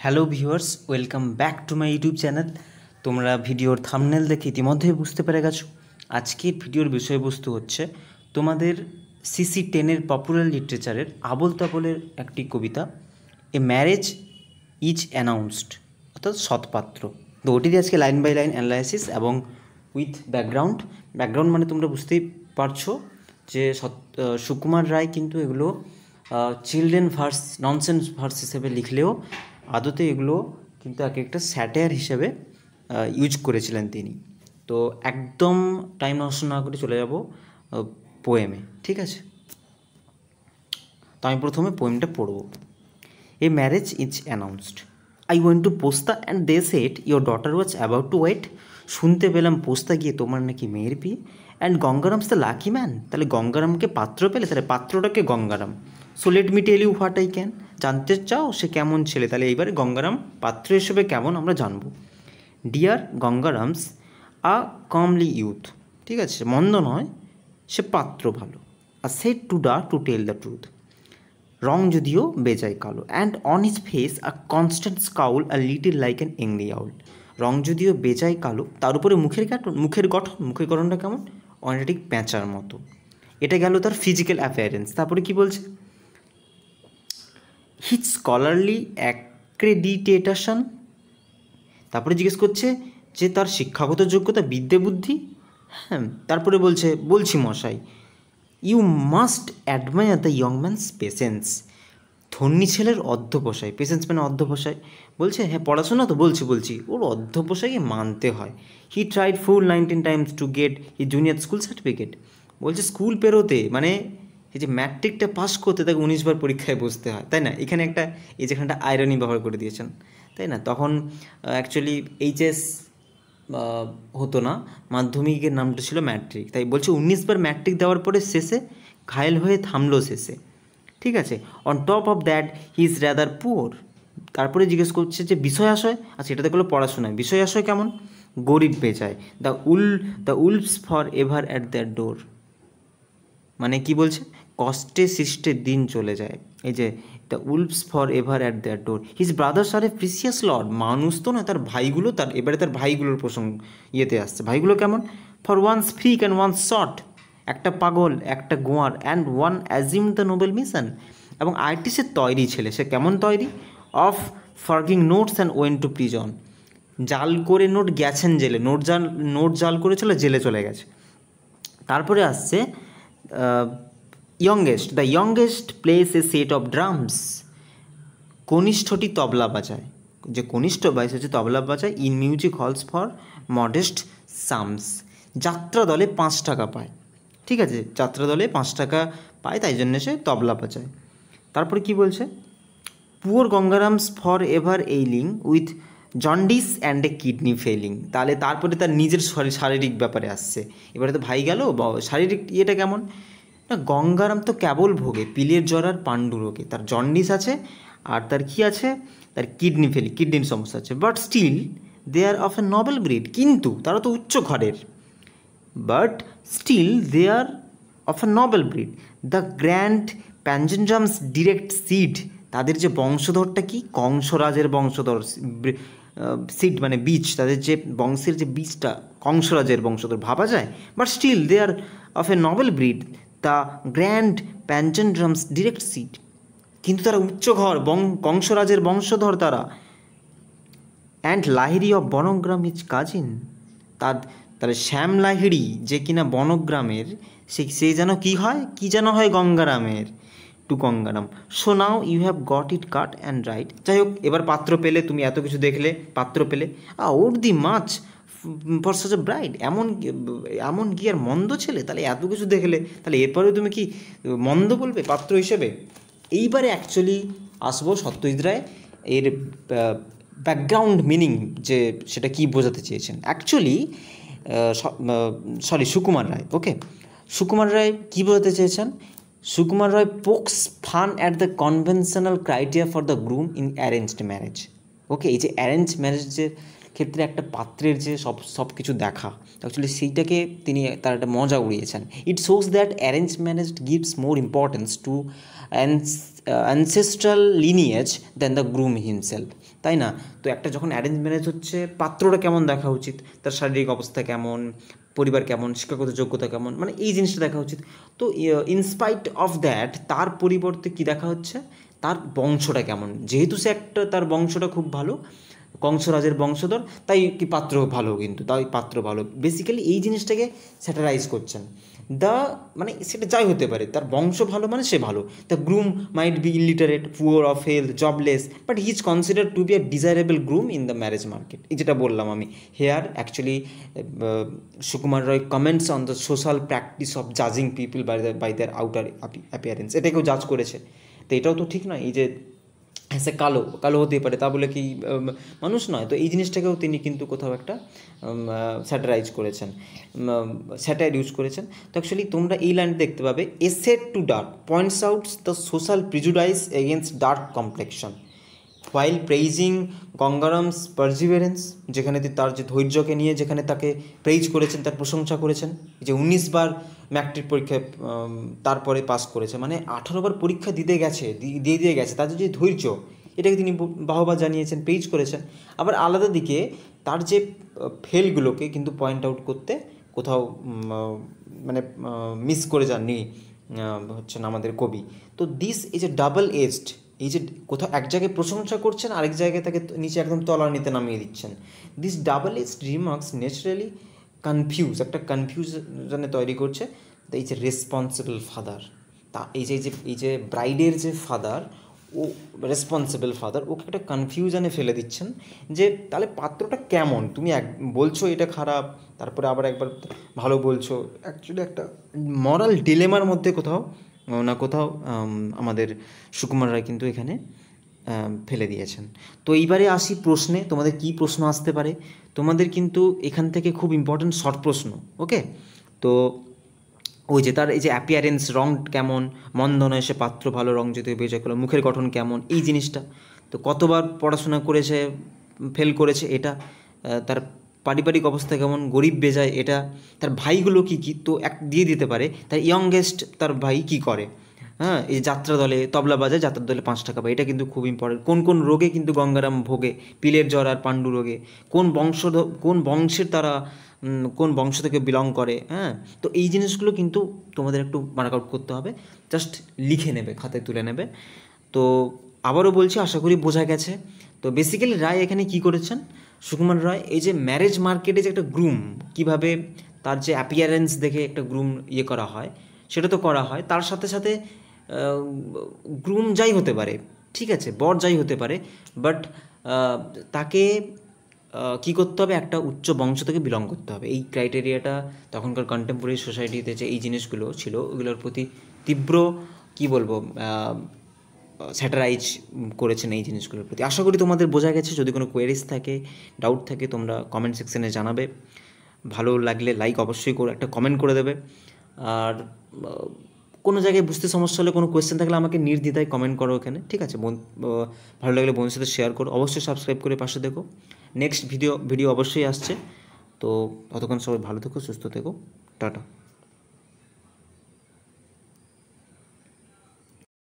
Hello viewers, welcome back to my YouTube channel. তোমরা ভিডিওর thumbnail দেখে ইতিমধ্যেই বুঝতে পেরে গেছো আজকের ভিডিওর বিষয়বস্তু হচ্ছে তোমাদের সিসি 10-এর পপুলার লিটারেচারের আবোল তাবোলের একটি কবিতা, এ ম্যারেজ ইজ অ্যানাউন্সড, অর্থাৎ সৎপাত্র। তো ওটিরই আজকে লাইন বাই লাইন অ্যানালাইসিস এবং উইথ ব্যাকগ্রাউন্ড মানে তোমরা বুঝতেই পারছো যে সুকুমার রায় কিন্তু এগুলো চিলড্রেন ভার্স, ননসেন্স ভার্স হিসেবে লিখলেও আদতে এগুলো কিন্তু এক একটা স্যাটায়ার হিসেবে ইউজ করেছিলেন তিনি। তো একদম টাইম নষ্ট না করে চলে যাব পোয়েমে, ঠিক আছে? তো আমি প্রথমে পোয়েমটা পড়ব। A marriage is announced, I went to Posta and they said your daughter was about to wed. শুনতে পেলাম পোস্তা গিয়ে তোমার নাকি মেয়ের বিয়ে। And Gangaram's the lucky man, তাহলে গঙ্গারামকে পাত্র পেলে, তাহলে পাত্রটাকে Gangaram. So let me tell you what I can, জানতে চাও সে কেমন ছেলে, তাহলে এইবারে গঙ্গারাম পাত্র হিসেবে কেমন আমরা জানবো। ডিয়ার গঙ্গারামস আ কমলি ইউথ, ঠিক আছে, মন্দ নয়, সে পাত্র ভালো। আর said to tell the truth, রং যদিও বেজায় কালো। And on his face a constant scowl a little like an angry owl. রং যদিও বেজায় কালো, তার উপরে মুখের গঠনটা কেমন, অনেকটা ঠিক প্যাঁচার মতো। এটা গেল তার ফিজিক্যাল অ্যাপিয়ারেন্স। তারপরে কি বলছে, হিজ স্কলারলি অ্যাক্রেডিটেশন, তারপরে জিজ্ঞেস করছে যে তার শিক্ষাগত যোগ্যতা, বিদ্যে বুদ্ধি। হ্যাঁ, তারপরে বলছি মশাই, you must admire the young man's patience. ধন্যী ছেলের অধ্যবসায়, পেশেন্স মানে অধ্যবসায়। বলছে হ্যাঁ পড়াশোনা তো বলছি ওর অধ্যবসায়কে মানতে হয়। He tried full 19 Times to gate he junior school certificate. বলছে স্কুল পেরোতে মানে এই যে ম্যাট্রিকটা পাস করতে তাকে 19 বার পরীক্ষায় বসতে হয়, তাই না? এখানে একটা এই যেখানে একটা আয়রনি ব্যবহার করে দিয়েছেন, তাই না? তখন অ্যাকচুয়ালি এইচএস হতো না, মাধ্যমিকের নামটা ছিল ম্যাট্রিক। তাই বলছে 19 বার ম্যাট্রিক দেওয়ার পরে শেষে ঘায়েল হয়ে থামলো শেষে, ঠিক আছে? On top of that he is rather poor. তারপরে জিজ্ঞেস করছে যে বিষয় আশয়, আচ্ছা এটাতে গেলো পড়াশোনায়, বিষয় আশয় কেমন, গরিব বেচায়। The wolves for ever at that door, মানে কি বলছে, কষ্টে সৃষ্টে দিন চলে যায়। এই যে the wolves for ever at that door, his brothers are a precious lord. মানুষ তো না, তার ভাইগুলো, এবারে তার ভাইগুলোর প্রসঙ্গ ইয়েতে আসছে। ভাইগুলো কেমন, for once freak and once short, একটা পাগল একটা গোয়ার। And one assume the noble mission, এবং আরেকটি সে তৈরি ছেলে। সে কেমন তৈরি, of forging notes and went to prison, জাল করে নোট গেছেন জেলে, নোট জাল করেছিল, জেলে চলে গেছে। তারপরে আসছে the youngest plays a set of drums, কনিষ্ঠটি তবলা বাজায়। যে কনিষ্ঠ বয়স হচ্ছে তবলা বাজায়। In music halls for modest sums, যাত্রা দলে 5 টাকা পায়, ঠিক আছে? যাত্রা দলে 5 টাকা পায়, তাই জন্য সে তবলা বাজায়। তারপরে কি বলছে, poor Gangaram's for ever ailing with jaundice and a kidney failing. তাহলে তারপরে তার নিজের শারীরিক ব্যাপারে আসছে। এবারে তো ভাই গেল, শারীরিক ইয়েটা কেমন না, গঙ্গারাম তো কেবল ভোগে পিলের জ্বর আর পাণ্ডু রোগে। তার জন্ডিস আছে আর তার কি আছে, তার কিডনির সমস্যা আছে। But still they are of a noble breed, কিন্তু তারা তো উচ্চ ঘরের। But still they are of a noble breed. The grand panjandrum's direct seed, তাদের যে বংশধরটা কি, কংসরাজের বংশধর। সিড মানে বীজ, তাদের যে বংশের যে বীজটা কংসরাজের বংশধর ভাবা যায়। But still they are of a noble breed, the grand panjandrum's direct seed, কিন্তু তারা উচ্চঘর কংসরাজের বংশধর তারা। And Lahiri of Bongram is cousin, তাহলে শ্যাম লাহিড়ি যে কিনা বনগ্রামের, সে যেন কি যেন হয় গঙ্গারামের, to Gangaram. So now you have got it cut and right. যাই হোক, এবার পাত্র পেলে, তুমি এত কিছু দেখলে, পাত্র পেলে। ওর দি মাছ ফর সাচ এ ব্রাইড, এমন কি আর মন্দ ছেলে, তাহলে এত কিছু দেখলে, তাহলে এরপরেও তুমি কি মন্দ বলবে পাত্র হিসেবে? এইবারে অ্যাকচুয়ালি আসবো সত্যজিৎ রায় এর ব্যাকগ্রাউন্ড মিনিং, যে সেটা কি বোঝাতে চেয়েছেন অ্যাকচুয়ালি। সুকুমার রায়, ওকে, সুকুমার রায় কী বোঝাতে চেয়েছেন? Sukumar Ray pokes fun at the conventional criteria for the groom in arranged marriage. Okay, এই যে অ্যারেঞ্জ ম্যারেজের ক্ষেত্রে একটা পাত্রের যে সব কিছু দেখা, অ্যাকচুয়ালি সেইটাকে তিনি তার একটা মজা উড়িয়েছেন। It shows that arrange marriage gives more importance to ancestral lineage than the groom himself, তাই না? তো একটা যখন অ্যারেঞ্জ ম্যারেজ হচ্ছে, পাত্রটা কেমন দেখা উচিত, তার শারীরিক অবস্থা কেমন, পরিবার কেমন, শিক্ষাগত যোগ্যতা কেমন, মানে এই জিনিসটা দেখা উচিত। তো ইনস্পাইট অফ দ্যাট তার পরিবর্তে কী দেখা হচ্ছে, তার বংশটা কেমন। যেহেতু সে একটা, তার বংশটা খুব ভালো, কংসরাজের বংশধর, তাই কি পাত্র ভালো, কিন্তু তাই পাত্র ভালো, বেসিক্যালি এই জিনিসটাকে স্যাটারাইজ করছেন। মানে সেটা যাই হতে পারে, তার বংশ ভালো মানে সে ভালো। The groom might be illiterate, poor of health, jobless, but he is consider to be a desirable groom in the marriage market. এই যেটা বললাম আমি, here actually Sukumar Ray comments on the social practice of জাজিং people by their outer appearance. এটাকেও জাজ করেছে, তো এটাও তো ঠিক নয়। এই যে সে কালো কালো হতেই পারে, তা বলে কি মানুষ নয়? তো এই জিনিসটাকেও তিনি কিন্তু কোথাও একটা স্যাটারাইজ করেছেন, স্যাটায়ার ইউজ করেছেন। তো অ্যাকচুয়ালি তোমরা এই লাইন দেখতে পাবে, asset to dark points out the social prejudice against dark complexion while praising Gangaram's perseverance, যেখানে তার যে ধৈর্যকে নিয়ে যেখানে তাকে প্রেইজ করেছেন, তার প্রশংসা করেছেন। যে 19 বার ম্যাট্রিক পরীক্ষায় তারপরে পাস করেছে, মানে 18 বার পরীক্ষা দিতে গেছে, দিয়ে গেছে, তার যে ধৈর্য, এটাকে তিনি বাহবা জানিয়েছেন, প্রেইজ করেছেন। আবার আলাদা দিকে তার যে ফেলগুলোকে কিন্তু পয়েন্ট আউট করতে কোথাও মানে মিস করে যাননি হচ্ছেন আমাদের কবি। তো this is a double aged, এই যে কোথাও এক জায়গায় প্রশংসা করছেন, আরেক জায়গায় তাকে নিচে একদম তলানিতে নামিয়ে দিচ্ছেন। This double aged remarks naturally একটা কনফিউশনে তৈরি করছে। এই যে রেসপন্সিবল ফাদার, তা এই যে ব্রাইডের যে ফাদার, ও রেসপন্সিবল ফাদার, ওকে একটা কনফিউশনে ফেলে দিচ্ছেন যে তাহলে পাত্রটা কেমন, তুমি বলছো এটা খারাপ, তারপরে আবার একবার ভালো বলছো। অ্যাকচুয়ালি একটা মরাল ডিলেমার মধ্যে কোথাও না কোথাও আমাদের সুকুমার রায় কিন্তু এখানে ফেলে দিয়েছেন। তো এইবারে আসি প্রশ্নে, তোমাদের কি প্রশ্ন আসতে পারে। তোমাদের কিন্তু এখান থেকে খুব ইম্পর্ট্যান্ট শর্ট প্রশ্ন, ওকে? তো ওই যে তার এই যে অ্যাপিয়ারেন্স, রং কেমন, মন্দ নয় সে পাত্র ভালো, রং যদি বেজে করলো, মুখের গঠন কেমন, এই জিনিসটা। তো কতবার পড়াশোনা করেছে, ফেল করেছে, এটা। তার পারিবারিক অবস্থা কেমন, গরিব বেজায়, এটা। তার ভাইগুলো কী কী, তো দিয়ে দিতে পারে। তার ইয়ংগেস্ট তার ভাই কী করে, হ্যাঁ, এই যাত্রা দলে তবলা বাজায়, যাত্রা দলে 5 টাকা পায়, এটা কিন্তু খুব ইম্পর্টেন্ট। কোন কোন রোগে কিন্তু গঙ্গারাম ভোগে, পিলের জ্বর আর পাণ্ডু রোগে, কোন বংশের তারা, কোন বংশ থেকে বিলং করে, হ্যাঁ। তো এই জিনিসগুলো কিন্তু তোমাদের একটু মার্ক আউট করতে হবে, জাস্ট লিখে নেবে, খাতায় তুলে নেবে। তো আবারও বলছি, আশা করি বোঝা গেছে। তো বেসিক্যালি রায় এখানে কি করেছেন, সুকুমার রায় এই যে ম্যারেজ মার্কেটে যে একটা গ্রুম, কীভাবে তার যে অ্যাপিয়ারেন্স দেখে একটা গ্রুম করা হয়, সেটা তো করা হয়। তার সাথে সাথে গ্রুম যাই হতে পারে, ঠিক আছে, বর যাই হতে পারে, বাট তাকে কী করতে হবে, একটা উচ্চ বংশ থেকে বিলং করতে হবে। এই ক্রাইটেরিয়াটা তখনকার কন্টেম্পোরারি সোসাইটিতে যে এই জিনিসগুলো ছিল, ওগুলোর প্রতি তীব্র কী বলবো স্যাটারাইজ করেছেন এই জিনিসগুলোর প্রতি। আশা করি তোমাদের বোঝা গেছে। যদি কোনো কোয়েরিজ থাকে, ডাউট থাকে, তোমরা কমেন্ট সেকশনে জানাবে। ভালো লাগলে লাইক অবশ্যই করে একটা কমেন্ট করে দেবে। আর কোনো জায়গায় বুঝতে সমস্যা হলে, কোনো কোয়েশ্চেন থাকলে আমাকে নির্দ্বিধায় কমেন্ট করো এখানে, ঠিক আছে? ভালো লাগলে বন্ধুর সাথে শেয়ার করো, অবশ্যই সাবস্ক্রাইব করে পাশে দেখো। নেক্সট ভিডিও অবশ্যই আসছে। তো ততক্ষণ সবাই ভালো থেকো, সুস্থ থেকো, টাটা।